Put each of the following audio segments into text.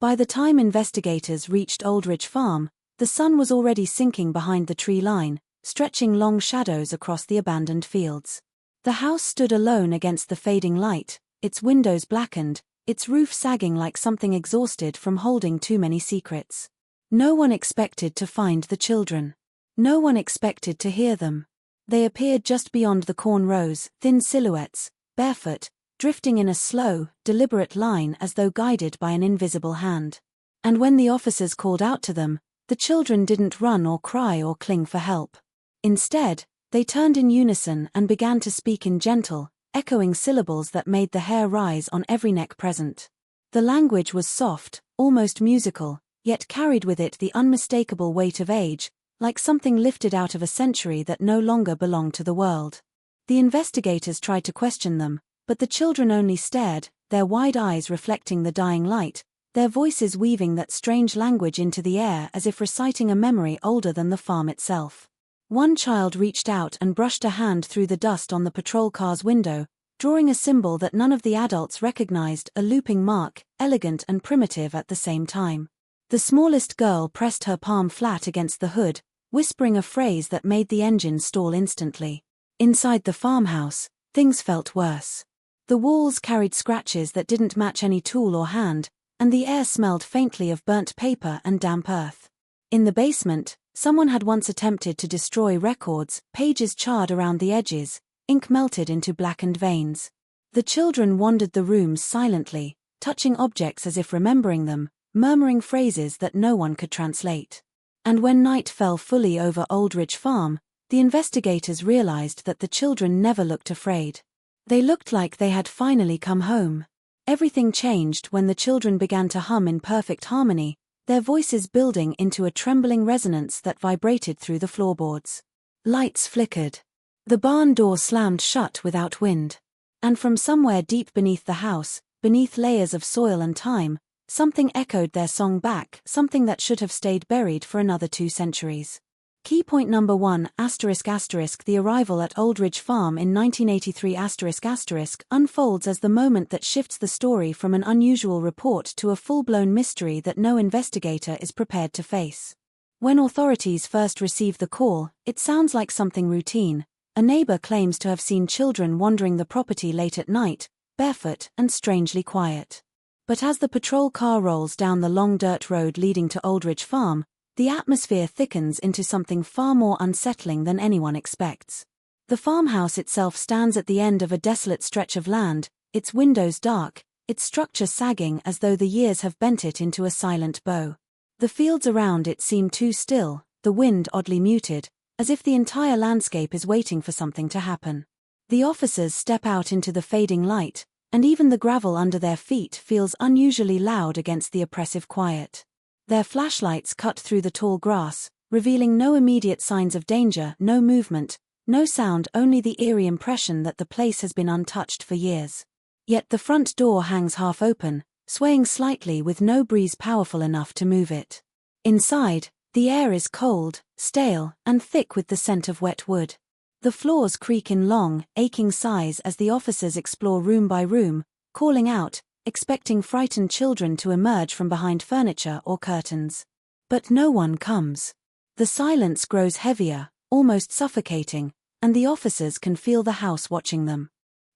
By the time investigators reached Oldridge Farm, the sun was already sinking behind the tree line, stretching long shadows across the abandoned fields. The house stood alone against the fading light, its windows blackened, its roof sagging like something exhausted from holding too many secrets. No one expected to find the children. No one expected to hear them. They appeared just beyond the corn rows, thin silhouettes, barefoot, drifting in a slow, deliberate line as though guided by an invisible hand. And when the officers called out to them, the children didn't run or cry or cling for help. Instead, they turned in unison and began to speak in gentle, echoing syllables that made the hair rise on every neck present. The language was soft, almost musical, yet carried with it the unmistakable weight of age, like something lifted out of a century that no longer belonged to the world. The investigators tried to question them, but the children only stared, their wide eyes reflecting the dying light, their voices weaving that strange language into the air as if reciting a memory older than the farm itself. One child reached out and brushed a hand through the dust on the patrol car's window, drawing a symbol that none of the adults recognized, a looping mark, elegant and primitive at the same time. The smallest girl pressed her palm flat against the hood, whispering a phrase that made the engine stall instantly. Inside the farmhouse, things felt worse. The walls carried scratches that didn't match any tool or hand, and the air smelled faintly of burnt paper and damp earth. In the basement, someone had once attempted to destroy records, pages charred around the edges, ink melted into blackened veins. The children wandered the rooms silently, touching objects as if remembering them, murmuring phrases that no one could translate. And when night fell fully over Oldridge Farm, the investigators realized that the children never looked afraid. They looked like they had finally come home. Everything changed when the children began to hum in perfect harmony, their voices building into a trembling resonance that vibrated through the floorboards. Lights flickered. The barn door slammed shut without wind. And from somewhere deep beneath the house, beneath layers of soil and time, something echoed their song back, something that should have stayed buried for another 2 centuries. Key point number 1 ***. The arrival at Oldridge Farm in 1983 *** unfolds as the moment that shifts the story from an unusual report to a full-blown mystery that no investigator is prepared to face. When authorities first receive the call, it sounds like something routine. A neighbor claims to have seen children wandering the property late at night, barefoot and strangely quiet. But as the patrol car rolls down the long dirt road leading to Oldridge Farm, the atmosphere thickens into something far more unsettling than anyone expects. The farmhouse itself stands at the end of a desolate stretch of land, its windows dark, its structure sagging as though the years have bent it into a silent bow. The fields around it seem too still, the wind oddly muted, as if the entire landscape is waiting for something to happen. The officers step out into the fading light, and even the gravel under their feet feels unusually loud against the oppressive quiet. Their flashlights cut through the tall grass, revealing no immediate signs of danger, no movement, no sound, only the eerie impression that the place has been untouched for years. Yet the front door hangs half open, swaying slightly with no breeze powerful enough to move it. Inside, the air is cold, stale, and thick with the scent of wet wood. The floors creak in long, aching sighs as the officers explore room by room, calling out, expecting frightened children to emerge from behind furniture or curtains. But no one comes. The silence grows heavier, almost suffocating, and the officers can feel the house watching them.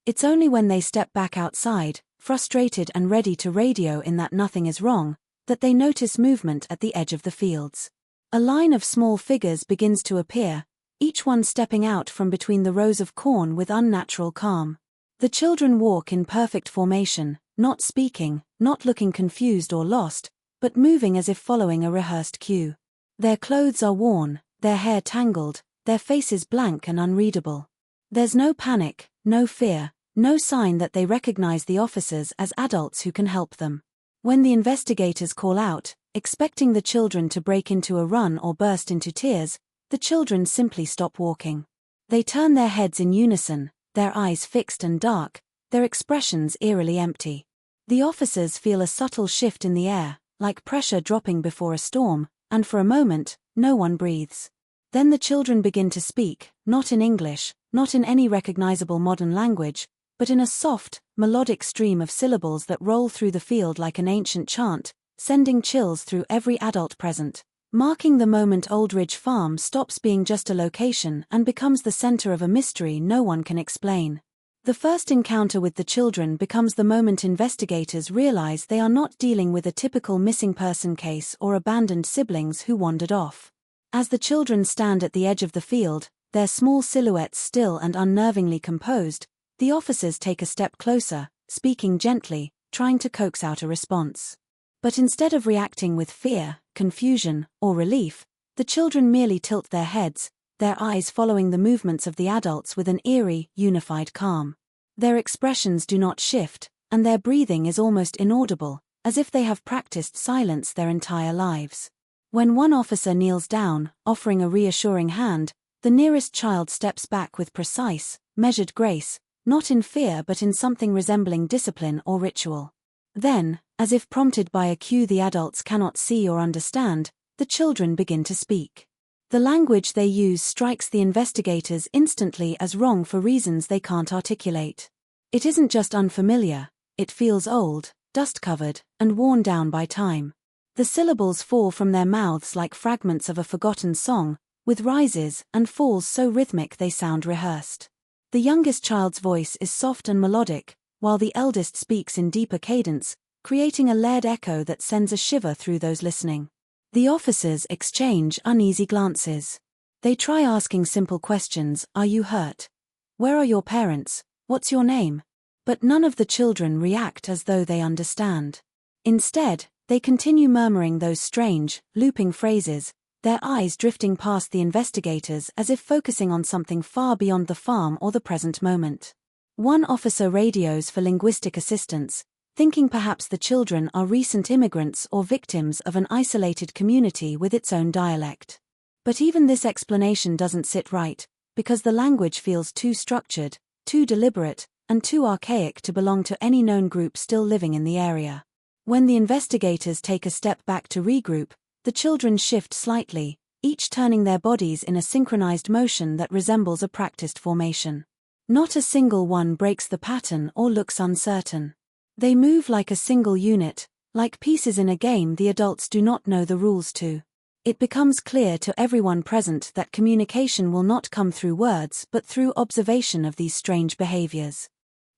It's only when they step back outside, frustrated and ready to radio in that nothing is wrong, that they notice movement at the edge of the fields. A line of small figures begins to appear, each one stepping out from between the rows of corn with unnatural calm. The children walk in perfect formation, not speaking, not looking confused or lost, but moving as if following a rehearsed cue. Their clothes are worn, their hair tangled, their faces blank and unreadable. There's no panic, no fear, no sign that they recognize the officers as adults who can help them. When the investigators call out, expecting the children to break into a run or burst into tears, the children simply stop walking. They turn their heads in unison, their eyes fixed and dark, their expressions eerily empty. The officers feel a subtle shift in the air, like pressure dropping before a storm, and for a moment, no one breathes. Then the children begin to speak, not in English, not in any recognizable modern language, but in a soft, melodic stream of syllables that roll through the field like an ancient chant, sending chills through every adult present, marking the moment Oldridge Farm stops being just a location and becomes the center of a mystery no one can explain. The first encounter with the children becomes the moment investigators realize they are not dealing with a typical missing person case or abandoned siblings who wandered off. As the children stand at the edge of the field, their small silhouettes still and unnervingly composed, the officers take a step closer, speaking gently, trying to coax out a response. But instead of reacting with fear, confusion, or relief, the children merely tilt their heads, their eyes following the movements of the adults with an eerie, unified calm. Their expressions do not shift, and their breathing is almost inaudible, as if they have practiced silence their entire lives. When one officer kneels down, offering a reassuring hand, the nearest child steps back with precise, measured grace, not in fear but in something resembling discipline or ritual. Then, as if prompted by a cue the adults cannot see or understand, the children begin to speak. The language they use strikes the investigators instantly as wrong for reasons they can't articulate. It isn't just unfamiliar, it feels old, dust-covered, and worn down by time. The syllables fall from their mouths like fragments of a forgotten song, with rises and falls so rhythmic they sound rehearsed. The youngest child's voice is soft and melodic, while the eldest speaks in deeper cadence, creating a layered echo that sends a shiver through those listening. The officers exchange uneasy glances. They try asking simple questions: are you hurt? Where are your parents? What's your name? But none of the children react as though they understand. Instead, they continue murmuring those strange, looping phrases, their eyes drifting past the investigators as if focusing on something far beyond the farm or the present moment. One officer radios for linguistic assistance, thinking perhaps the children are recent immigrants or victims of an isolated community with its own dialect. But even this explanation doesn't sit right, because the language feels too structured, too deliberate, and too archaic to belong to any known group still living in the area. When the investigators take a step back to regroup, the children shift slightly, each turning their bodies in a synchronized motion that resembles a practiced formation. Not a single one breaks the pattern or looks uncertain. They move like a single unit, like pieces in a game the adults do not know the rules to. It becomes clear to everyone present that communication will not come through words but through observation of these strange behaviors.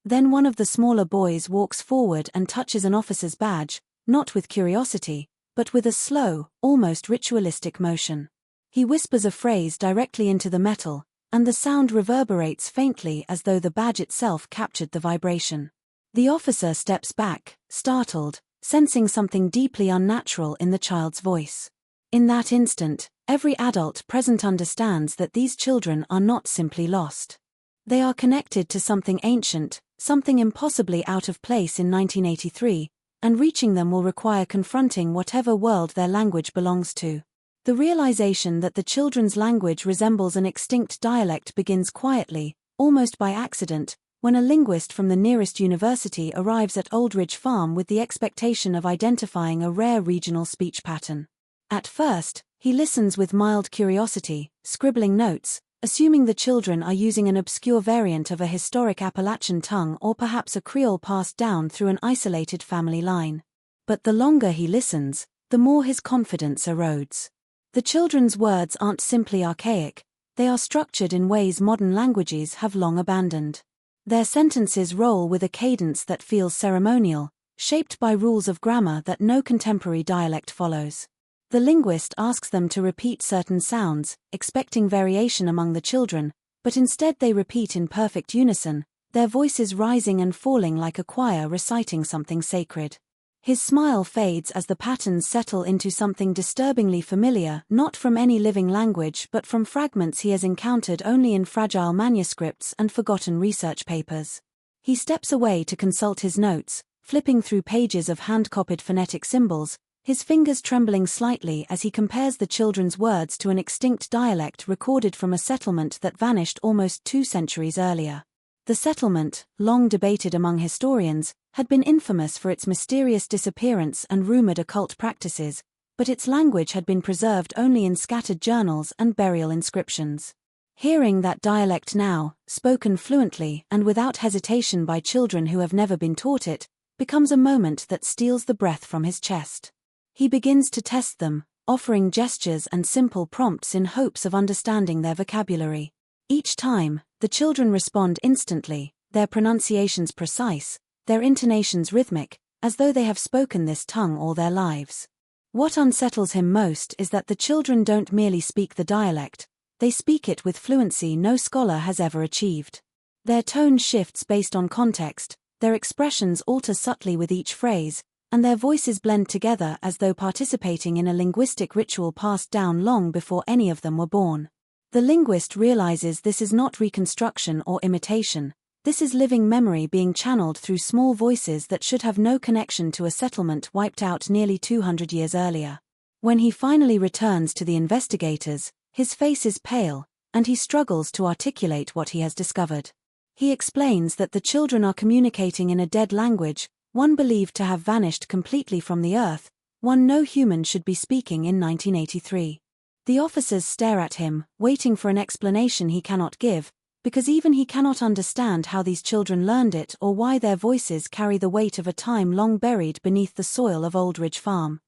Then one of the smaller boys walks forward and touches an officer's badge, not with curiosity, but with a slow, almost ritualistic motion. He whispers a phrase directly into the metal, and the sound reverberates faintly as though the badge itself captured the vibration. The officer steps back, startled, sensing something deeply unnatural in the child's voice. In that instant, every adult present understands that these children are not simply lost. They are connected to something ancient, something impossibly out of place in 1983, and reaching them will require confronting whatever world their language belongs to. The realization that the children's language resembles an extinct dialect begins quietly, almost by accident, when a linguist from the nearest university arrives at Oldridge Farm with the expectation of identifying a rare regional speech pattern. At first, he listens with mild curiosity, scribbling notes, assuming the children are using an obscure variant of a historic Appalachian tongue or perhaps a Creole passed down through an isolated family line. But the longer he listens, the more his confidence erodes. The children's words aren't simply archaic, they are structured in ways modern languages have long abandoned. Their sentences roll with a cadence that feels ceremonial, shaped by rules of grammar that no contemporary dialect follows. The linguist asks them to repeat certain sounds, expecting variation among the children, but instead they repeat in perfect unison, their voices rising and falling like a choir reciting something sacred. His smile fades as the patterns settle into something disturbingly familiar, not from any living language but from fragments he has encountered only in fragile manuscripts and forgotten research papers. He steps away to consult his notes, flipping through pages of hand-copied phonetic symbols, his fingers trembling slightly as he compares the children's words to an extinct dialect recorded from a settlement that vanished almost 2 centuries earlier. The settlement, long debated among historians, had been infamous for its mysterious disappearance and rumored occult practices, but its language had been preserved only in scattered journals and burial inscriptions. Hearing that dialect now, spoken fluently and without hesitation by children who have never been taught it, becomes a moment that steals the breath from his chest. He begins to test them, offering gestures and simple prompts in hopes of understanding their vocabulary. Each time, the children respond instantly, their pronunciations precise, their intonations rhythmic, as though they have spoken this tongue all their lives. What unsettles him most is that the children don't merely speak the dialect, they speak it with fluency no scholar has ever achieved. Their tone shifts based on context, their expressions alter subtly with each phrase, and their voices blend together as though participating in a linguistic ritual passed down long before any of them were born. The linguist realizes this is not reconstruction or imitation, this is living memory being channeled through small voices that should have no connection to a settlement wiped out nearly 200 years earlier. When he finally returns to the investigators, his face is pale, and he struggles to articulate what he has discovered. He explains that the children are communicating in a dead language, one believed to have vanished completely from the earth, one no human should be speaking in 1983. The officers stare at him, waiting for an explanation he cannot give, because even he cannot understand how these children learned it or why their voices carry the weight of a time long buried beneath the soil of Oldridge Farm.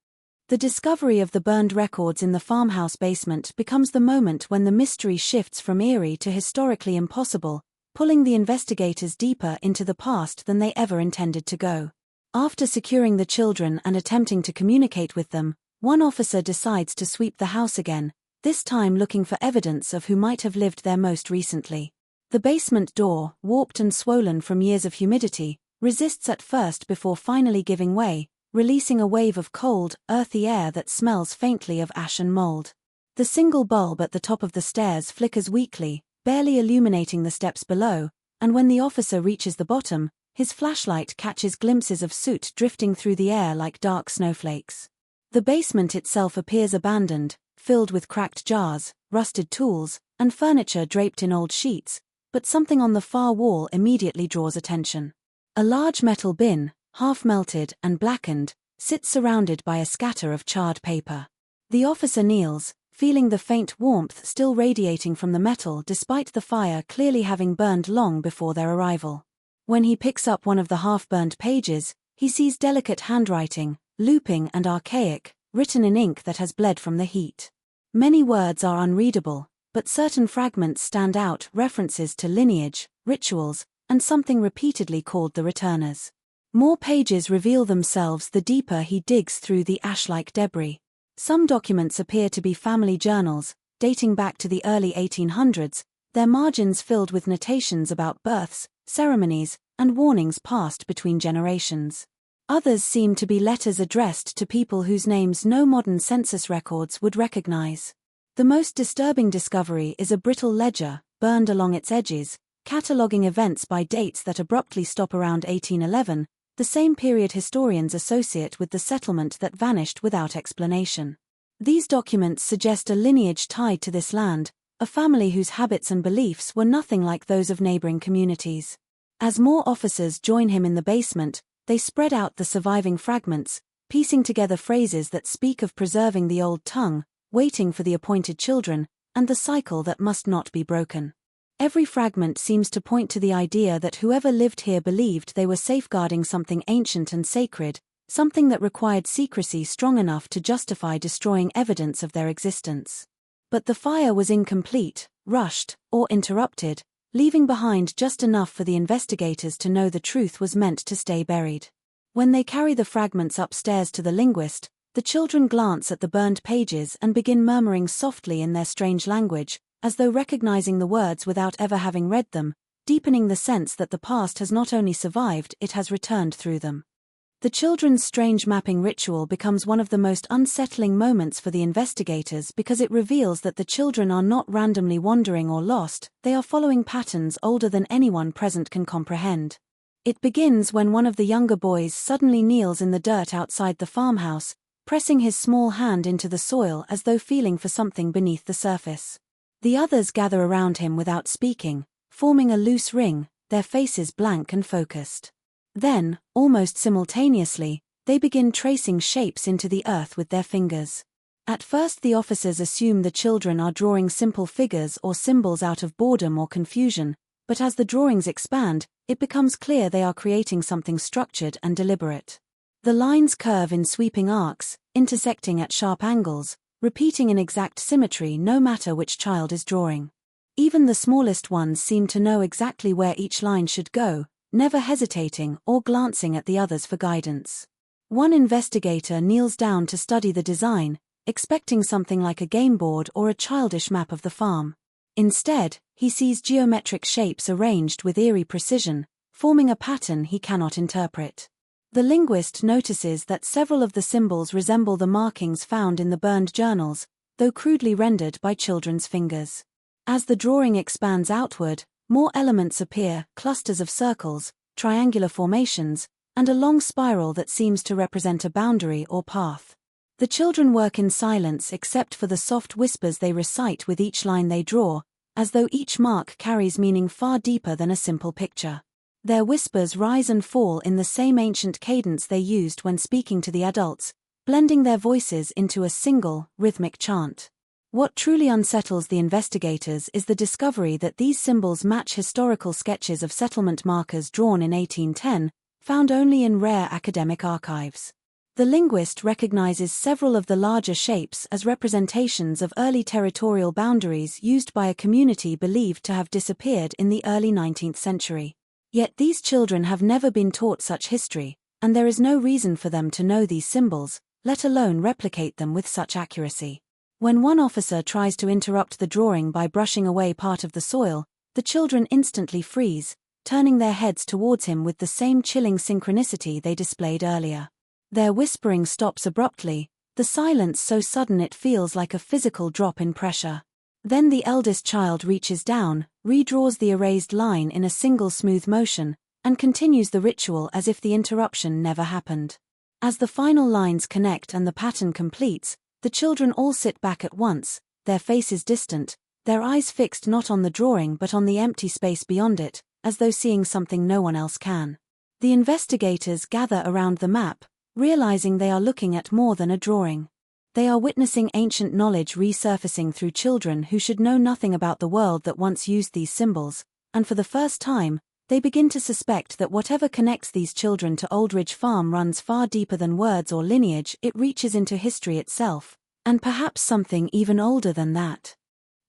The discovery of the burned records in the farmhouse basement becomes the moment when the mystery shifts from eerie to historically impossible, pulling the investigators deeper into the past than they ever intended to go. After securing the children and attempting to communicate with them, one officer decides to sweep the house again, this time looking for evidence of who might have lived there most recently. The basement door, warped and swollen from years of humidity, resists at first before finally giving way, releasing a wave of cold, earthy air that smells faintly of ash and mold. The single bulb at the top of the stairs flickers weakly, barely illuminating the steps below, and when the officer reaches the bottom, his flashlight catches glimpses of soot drifting through the air like dark snowflakes. The basement itself appears abandoned, filled with cracked jars, rusted tools, and furniture draped in old sheets, but something on the far wall immediately draws attention. A large metal bin, half melted and blackened, sits surrounded by a scatter of charred paper. The officer kneels, feeling the faint warmth still radiating from the metal despite the fire clearly having burned long before their arrival. When he picks up one of the half-burned pages, he sees delicate handwriting, looping and archaic, written in ink that has bled from the heat. Many words are unreadable, but certain fragments stand out, references to lineage, rituals, and something repeatedly called the returners. More pages reveal themselves the deeper he digs through the ash-like debris. Some documents appear to be family journals, dating back to the early 1800s, their margins filled with notations about births, ceremonies, and warnings passed between generations. Others seem to be letters addressed to people whose names no modern census records would recognize. The most disturbing discovery is a brittle ledger, burned along its edges, cataloguing events by dates that abruptly stop around 1811, the same period historians associate with the settlement that vanished without explanation. These documents suggest a lineage tied to this land, a family whose habits and beliefs were nothing like those of neighboring communities. As more officers join him in the basement, they spread out the surviving fragments, piecing together phrases that speak of preserving the old tongue, waiting for the appointed children, and the cycle that must not be broken. Every fragment seems to point to the idea that whoever lived here believed they were safeguarding something ancient and sacred, something that required secrecy strong enough to justify destroying evidence of their existence. But the fire was incomplete, rushed, or interrupted, leaving behind just enough for the investigators to know the truth was meant to stay buried. When they carry the fragments upstairs to the linguist, the children glance at the burned pages and begin murmuring softly in their strange language, as though recognizing the words without ever having read them, deepening the sense that the past has not only survived, it has returned through them. The children's strange mapping ritual becomes one of the most unsettling moments for the investigators because it reveals that the children are not randomly wandering or lost, they are following patterns older than anyone present can comprehend. It begins when one of the younger boys suddenly kneels in the dirt outside the farmhouse, pressing his small hand into the soil as though feeling for something beneath the surface. The others gather around him without speaking, forming a loose ring, their faces blank and focused. Then, almost simultaneously, they begin tracing shapes into the earth with their fingers. At first the officers assume the children are drawing simple figures or symbols out of boredom or confusion, but as the drawings expand, it becomes clear they are creating something structured and deliberate. The lines curve in sweeping arcs, intersecting at sharp angles, repeating in exact symmetry no matter which child is drawing. Even the smallest ones seem to know exactly where each line should go, never hesitating or glancing at the others for guidance. One investigator kneels down to study the design, expecting something like a game board or a childish map of the farm. Instead, he sees geometric shapes arranged with eerie precision, forming a pattern he cannot interpret. The linguist notices that several of the symbols resemble the markings found in the burned journals, though crudely rendered by children's fingers. As the drawing expands outward, more elements appear, clusters of circles, triangular formations, and a long spiral that seems to represent a boundary or path. The children work in silence except for the soft whispers they recite with each line they draw, as though each mark carries meaning far deeper than a simple picture. Their whispers rise and fall in the same ancient cadence they used when speaking to the adults, blending their voices into a single, rhythmic chant. What truly unsettles the investigators is the discovery that these symbols match historical sketches of settlement markers drawn in 1810, found only in rare academic archives. The linguist recognizes several of the larger shapes as representations of early territorial boundaries used by a community believed to have disappeared in the early 19th century. Yet these children have never been taught such history, and there is no reason for them to know these symbols, let alone replicate them with such accuracy. When one officer tries to interrupt the drawing by brushing away part of the soil, the children instantly freeze, turning their heads towards him with the same chilling synchronicity they displayed earlier. Their whispering stops abruptly, the silence so sudden it feels like a physical drop in pressure. Then the eldest child reaches down, redraws the erased line in a single smooth motion, and continues the ritual as if the interruption never happened. As the final lines connect and the pattern completes, the children all sit back at once, their faces distant, their eyes fixed not on the drawing but on the empty space beyond it, as though seeing something no one else can. The investigators gather around the map, realizing they are looking at more than a drawing. They are witnessing ancient knowledge resurfacing through children who should know nothing about the world that once used these symbols, and for the first time, they begin to suspect that whatever connects these children to Oldridge Farm runs far deeper than words or lineage. It reaches into history itself, and perhaps something even older than that.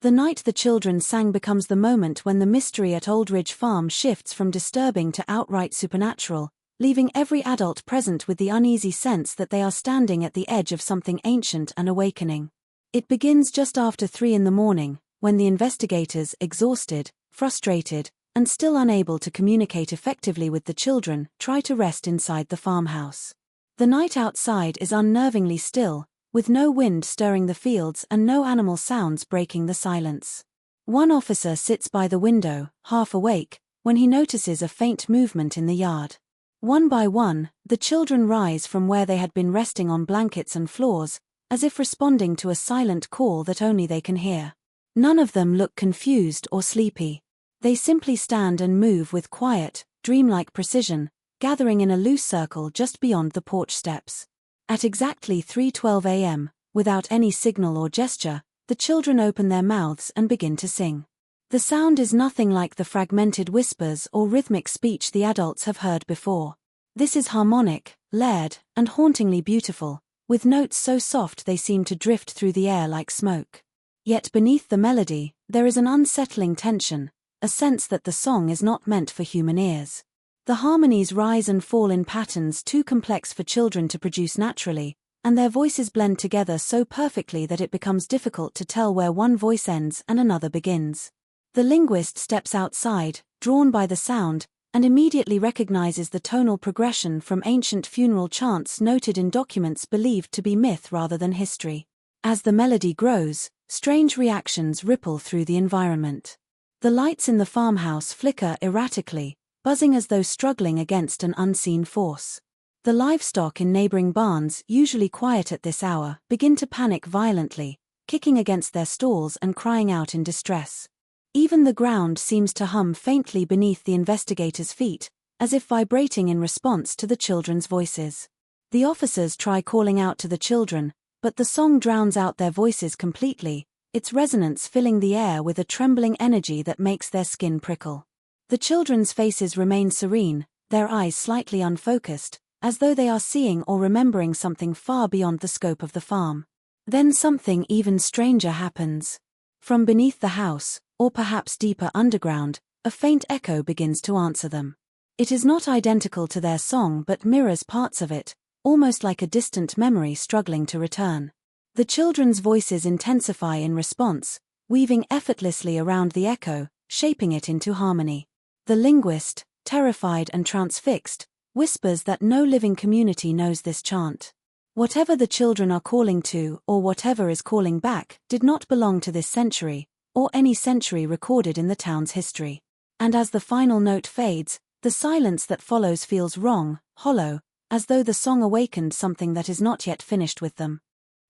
The night the children sang becomes the moment when the mystery at Oldridge Farm shifts from disturbing to outright supernatural, leaving every adult present with the uneasy sense that they are standing at the edge of something ancient and awakening. It begins just after 3 a.m, when the investigators, exhausted, frustrated, and still unable to communicate effectively with the children, try to rest inside the farmhouse. The night outside is unnervingly still, with no wind stirring the fields and no animal sounds breaking the silence. One officer sits by the window, half awake, when he notices a faint movement in the yard. One by one, the children rise from where they had been resting on blankets and floors, as if responding to a silent call that only they can hear. None of them look confused or sleepy. They simply stand and move with quiet, dreamlike precision, gathering in a loose circle just beyond the porch steps. At exactly 3:12 a.m., without any signal or gesture, the children open their mouths and begin to sing. The sound is nothing like the fragmented whispers or rhythmic speech the adults have heard before. This is harmonic, layered, and hauntingly beautiful, with notes so soft they seem to drift through the air like smoke. Yet beneath the melody, there is an unsettling tension, a sense that the song is not meant for human ears. The harmonies rise and fall in patterns too complex for children to produce naturally, and their voices blend together so perfectly that it becomes difficult to tell where one voice ends and another begins. The linguist steps outside, drawn by the sound, and immediately recognizes the tonal progression from ancient funeral chants noted in documents believed to be myth rather than history. As the melody grows, strange reactions ripple through the environment. The lights in the farmhouse flicker erratically, buzzing as though struggling against an unseen force. The livestock in neighboring barns, usually quiet at this hour, begin to panic violently, kicking against their stalls and crying out in distress. Even the ground seems to hum faintly beneath the investigators' feet, as if vibrating in response to the children's voices. The officers try calling out to the children, but the song drowns out their voices completely, its resonance filling the air with a trembling energy that makes their skin prickle. The children's faces remain serene, their eyes slightly unfocused, as though they are seeing or remembering something far beyond the scope of the farm. Then something even stranger happens. From beneath the house, or perhaps deeper underground, a faint echo begins to answer them. It is not identical to their song but mirrors parts of it, almost like a distant memory struggling to return. The children's voices intensify in response, weaving effortlessly around the echo, shaping it into harmony. The linguist, terrified and transfixed, whispers that no living community knows this chant. Whatever the children are calling to, or whatever is calling back, did not belong to this century, or any century recorded in the town's history. And as the final note fades, the silence that follows feels wrong, hollow, as though the song awakened something that is not yet finished with them.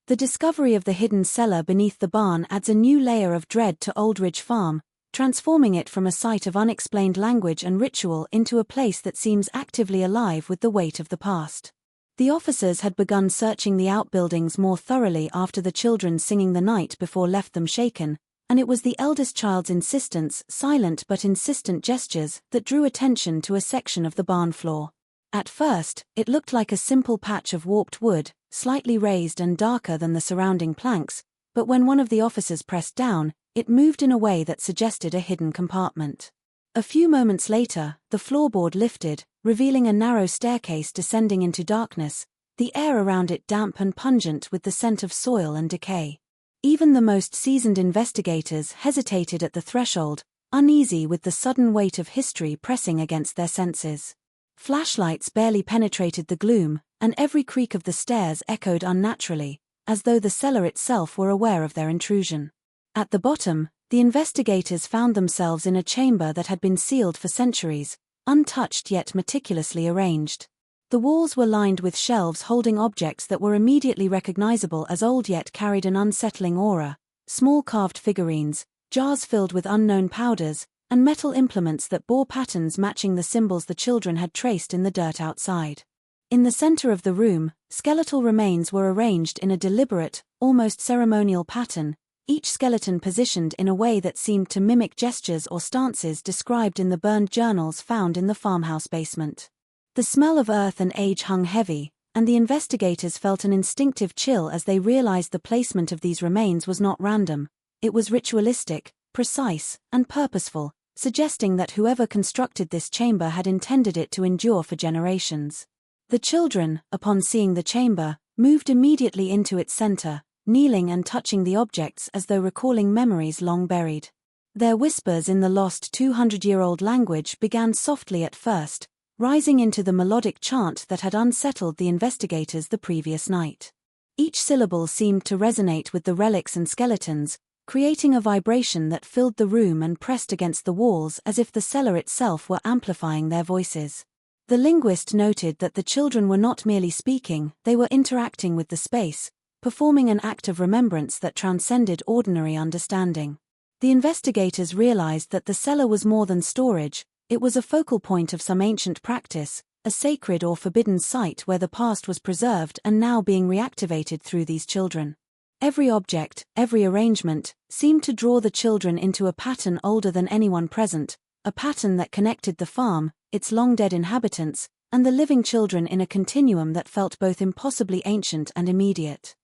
The discovery of the hidden cellar beneath the barn adds a new layer of dread to Oldridge Farm, transforming it from a site of unexplained language and ritual into a place that seems actively alive with the weight of the past. The officers had begun searching the outbuildings more thoroughly after the children singing the night before left them shaken, and it was the eldest child's insistence, silent but insistent gestures, that drew attention to a section of the barn floor. At first, it looked like a simple patch of warped wood, slightly raised and darker than the surrounding planks, but when one of the officers pressed down, it moved in a way that suggested a hidden compartment. A few moments later, the floorboard lifted, revealing a narrow staircase descending into darkness, the air around it damp and pungent with the scent of soil and decay. Even the most seasoned investigators hesitated at the threshold, uneasy with the sudden weight of history pressing against their senses. Flashlights barely penetrated the gloom, and every creak of the stairs echoed unnaturally, as though the cellar itself were aware of their intrusion. At the bottom, the investigators found themselves in a chamber that had been sealed for centuries, untouched yet meticulously arranged. The walls were lined with shelves holding objects that were immediately recognizable as old yet carried an unsettling aura: small carved figurines, jars filled with unknown powders, and metal implements that bore patterns matching the symbols the children had traced in the dirt outside. In the center of the room, skeletal remains were arranged in a deliberate, almost ceremonial pattern, each skeleton positioned in a way that seemed to mimic gestures or stances described in the burned journals found in the farmhouse basement. The smell of earth and age hung heavy, and the investigators felt an instinctive chill as they realized the placement of these remains was not random. It was ritualistic, precise, and purposeful, suggesting that whoever constructed this chamber had intended it to endure for generations. The children, upon seeing the chamber, moved immediately into its center, kneeling and touching the objects as though recalling memories long buried. Their whispers in the lost 200-year-old language began softly at first, rising into the melodic chant that had unsettled the investigators the previous night. Each syllable seemed to resonate with the relics and skeletons, creating a vibration that filled the room and pressed against the walls as if the cellar itself were amplifying their voices. The linguist noted that the children were not merely speaking, they were interacting with the space, performing an act of remembrance that transcended ordinary understanding. The investigators realized that the cellar was more than storage, it was a focal point of some ancient practice, a sacred or forbidden site where the past was preserved and now being reactivated through these children. Every object, every arrangement, seemed to draw the children into a pattern older than anyone present, a pattern that connected the farm, its long-dead inhabitants, and the living children in a continuum that felt both impossibly ancient and immediate.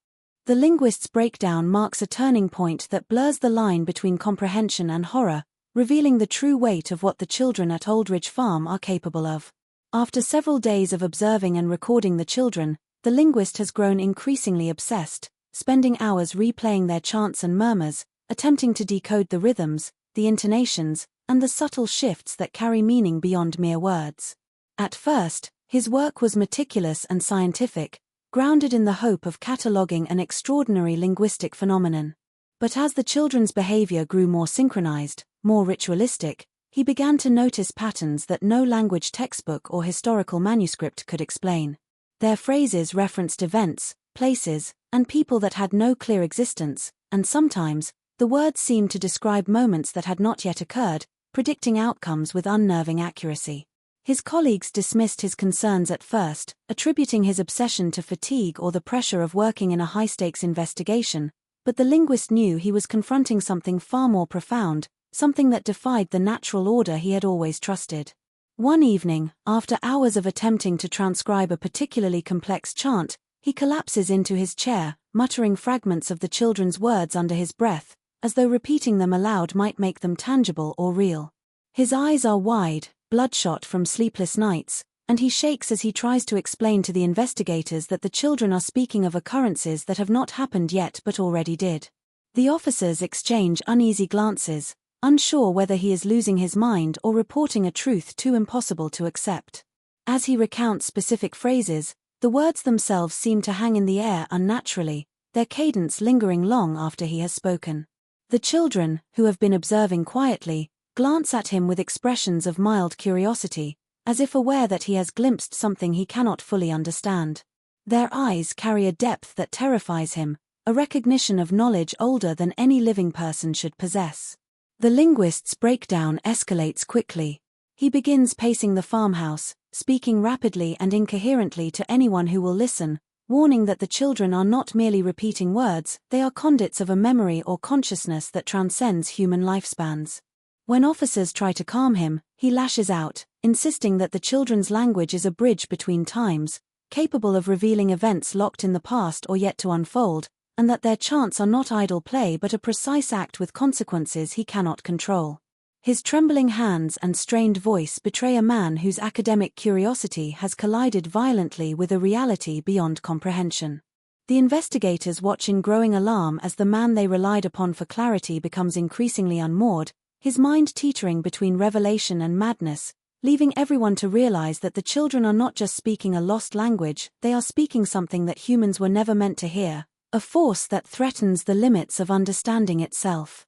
The linguist's breakdown marks a turning point that blurs the line between comprehension and horror, revealing the true weight of what the children at Oldridge Farm are capable of. After several days of observing and recording the children, the linguist has grown increasingly obsessed, spending hours replaying their chants and murmurs, attempting to decode the rhythms, the intonations, and the subtle shifts that carry meaning beyond mere words. At first, his work was meticulous and scientific, grounded in the hope of cataloging an extraordinary linguistic phenomenon. But as the children's behavior grew more synchronized, more ritualistic, he began to notice patterns that no language textbook or historical manuscript could explain. Their phrases referenced events, places, and people that had no clear existence, and sometimes, the words seemed to describe moments that had not yet occurred, predicting outcomes with unnerving accuracy. His colleagues dismissed his concerns at first, attributing his obsession to fatigue or the pressure of working in a high-stakes investigation, but the linguist knew he was confronting something far more profound, something that defied the natural order he had always trusted. One evening, after hours of attempting to transcribe a particularly complex chant, he collapses into his chair, muttering fragments of the children's words under his breath, as though repeating them aloud might make them tangible or real. His eyes are wide, bloodshot from sleepless nights, and he shakes as he tries to explain to the investigators that the children are speaking of occurrences that have not happened yet but already did. The officers exchange uneasy glances, unsure whether he is losing his mind or reporting a truth too impossible to accept. As he recounts specific phrases, the words themselves seem to hang in the air unnaturally, their cadence lingering long after he has spoken. The children, who have been observing quietly, glance at him with expressions of mild curiosity, as if aware that he has glimpsed something he cannot fully understand. Their eyes carry a depth that terrifies him, a recognition of knowledge older than any living person should possess. The linguist's breakdown escalates quickly. He begins pacing the farmhouse, speaking rapidly and incoherently to anyone who will listen, warning that the children are not merely repeating words, they are conduits of a memory or consciousness that transcends human lifespans. When officers try to calm him, he lashes out, insisting that the children's language is a bridge between times, capable of revealing events locked in the past or yet to unfold, and that their chants are not idle play but a precise act with consequences he cannot control. His trembling hands and strained voice betray a man whose academic curiosity has collided violently with a reality beyond comprehension. The investigators watch in growing alarm as the man they relied upon for clarity becomes increasingly unmoored, his mind teetering between revelation and madness, leaving everyone to realize that the children are not just speaking a lost language, they are speaking something that humans were never meant to hear, a force that threatens the limits of understanding itself.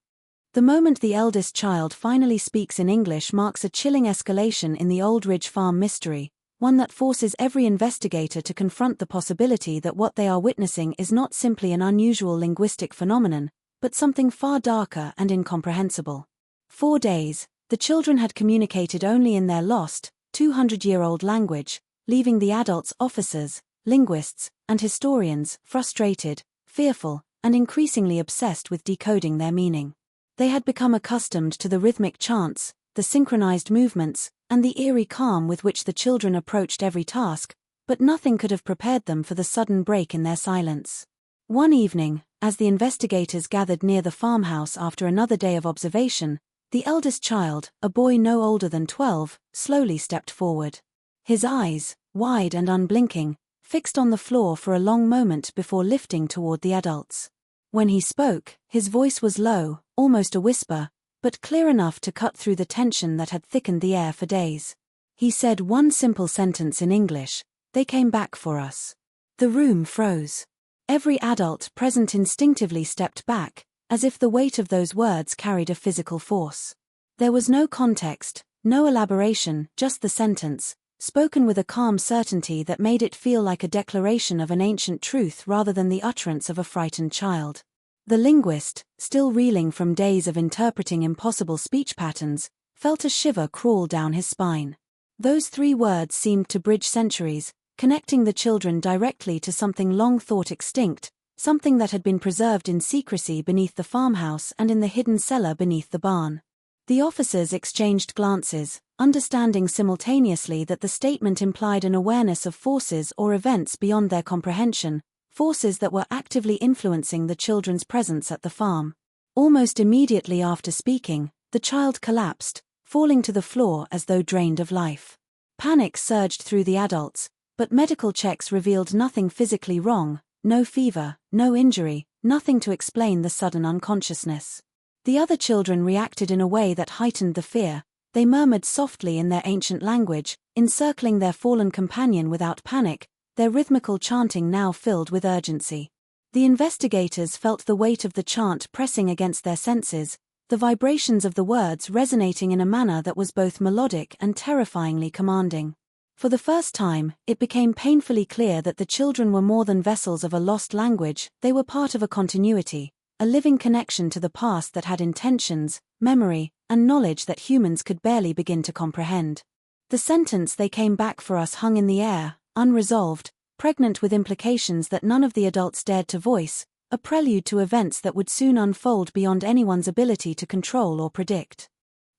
The moment the eldest child finally speaks in English marks a chilling escalation in the Oldridge Farm mystery, one that forces every investigator to confront the possibility that what they are witnessing is not simply an unusual linguistic phenomenon, but something far darker and incomprehensible. 4 days, the children had communicated only in their lost, 200-year-old language, leaving the adults officers, linguists, and historians frustrated, fearful, and increasingly obsessed with decoding their meaning. They had become accustomed to the rhythmic chants, the synchronized movements, and the eerie calm with which the children approached every task, but nothing could have prepared them for the sudden break in their silence. One evening, as the investigators gathered near the farmhouse after another day of observation, the eldest child, a boy no older than 12, slowly stepped forward. His eyes, wide and unblinking, fixed on the floor for a long moment before lifting toward the adults. When he spoke, his voice was low, almost a whisper, but clear enough to cut through the tension that had thickened the air for days. He said one simple sentence in English: "They came back for us." The room froze. Every adult present instinctively stepped back, as if the weight of those words carried a physical force. There was no context, no elaboration, just the sentence, spoken with a calm certainty that made it feel like a declaration of an ancient truth rather than the utterance of a frightened child. The linguist, still reeling from days of interpreting impossible speech patterns, felt a shiver crawl down his spine. Those 3 words seemed to bridge centuries, connecting the children directly to something long thought extinct, something that had been preserved in secrecy beneath the farmhouse and in the hidden cellar beneath the barn. The officers exchanged glances, understanding simultaneously that the statement implied an awareness of forces or events beyond their comprehension, forces that were actively influencing the children's presence at the farm. Almost immediately after speaking, the child collapsed, falling to the floor as though drained of life. Panic surged through the adults, but medical checks revealed nothing physically wrong, no fever, no injury, nothing to explain the sudden unconsciousness. The other children reacted in a way that heightened the fear. They murmured softly in their ancient language, encircling their fallen companion without panic, their rhythmical chanting now filled with urgency. The investigators felt the weight of the chant pressing against their senses, the vibrations of the words resonating in a manner that was both melodic and terrifyingly commanding. For the first time, it became painfully clear that the children were more than vessels of a lost language, they were part of a continuity, a living connection to the past that had intentions, memory, and knowledge that humans could barely begin to comprehend. The sentence "they came back for us" hung in the air, unresolved, pregnant with implications that none of the adults dared to voice, a prelude to events that would soon unfold beyond anyone's ability to control or predict.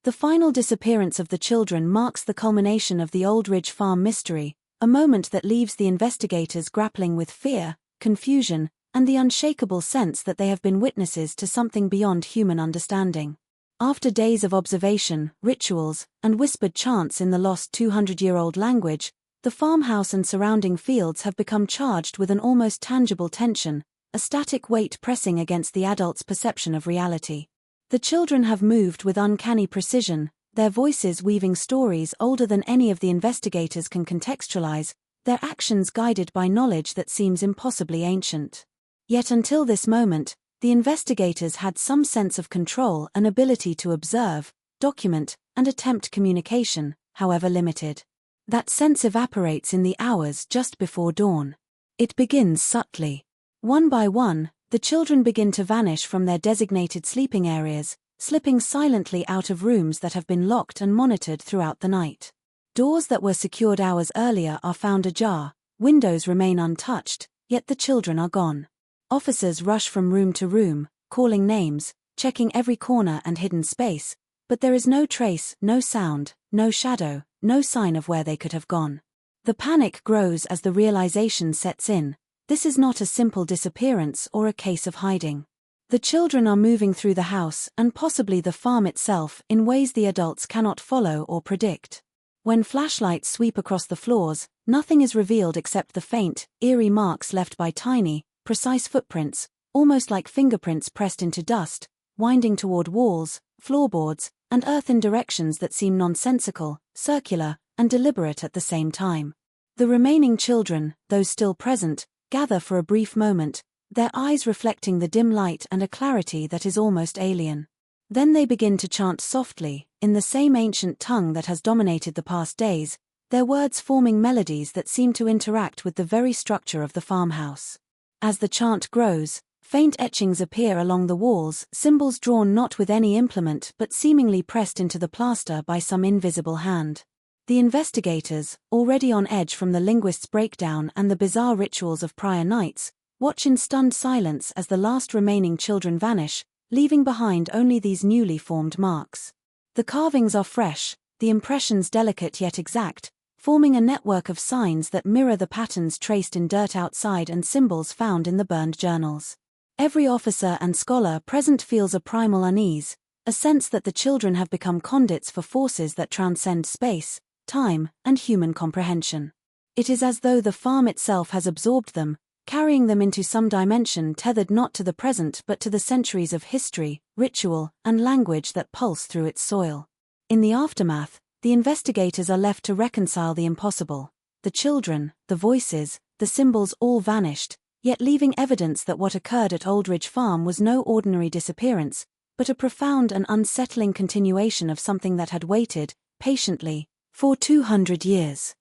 The final disappearance of the children marks the culmination of the Oldridge Farm mystery, a moment that leaves the investigators grappling with fear, confusion, and the unshakable sense that they have been witnesses to something beyond human understanding. After days of observation, rituals, and whispered chants in the lost 200-year-old language, the farmhouse and surrounding fields have become charged with an almost tangible tension, a static weight pressing against the adults' perception of reality. The children have moved with uncanny precision, their voices weaving stories older than any of the investigators can contextualize, their actions guided by knowledge that seems impossibly ancient. Yet until this moment, the investigators had some sense of control, an ability to observe, document, and attempt communication, however limited. That sense evaporates in the hours just before dawn. It begins subtly. One by one, the children begin to vanish from their designated sleeping areas, slipping silently out of rooms that have been locked and monitored throughout the night. Doors that were secured hours earlier are found ajar, windows remain untouched, yet the children are gone. Officers rush from room to room, calling names, checking every corner and hidden space, but there is no trace, no sound, no shadow, no sign of where they could have gone. The panic grows as the realization sets in. This is not a simple disappearance or a case of hiding. The children are moving through the house and possibly the farm itself in ways the adults cannot follow or predict. When flashlights sweep across the floors, nothing is revealed except the faint, eerie marks left by tiny, precise footprints, almost like fingerprints pressed into dust, winding toward walls, floorboards, and earth in directions that seem nonsensical, circular, and deliberate at the same time. The remaining children, those still present, gather for a brief moment, their eyes reflecting the dim light and a clarity that is almost alien. Then they begin to chant softly, in the same ancient tongue that has dominated the past days, their words forming melodies that seem to interact with the very structure of the farmhouse. As the chant grows, faint etchings appear along the walls, symbols drawn not with any implement but seemingly pressed into the plaster by some invisible hand. The investigators, already on edge from the linguists' breakdown and the bizarre rituals of prior nights, watch in stunned silence as the last remaining children vanish, leaving behind only these newly formed marks. The carvings are fresh, the impressions delicate yet exact, forming a network of signs that mirror the patterns traced in dirt outside and symbols found in the burned journals. Every officer and scholar present feels a primal unease, a sense that the children have become conduits for forces that transcend space, time, and human comprehension. It is as though the farm itself has absorbed them, carrying them into some dimension tethered not to the present but to the centuries of history, ritual, and language that pulse through its soil. In the aftermath, the investigators are left to reconcile the impossible. The children, the voices, the symbols all vanished, yet leaving evidence that what occurred at Oldridge Farm was no ordinary disappearance, but a profound and unsettling continuation of something that had waited, patiently, for 200 years.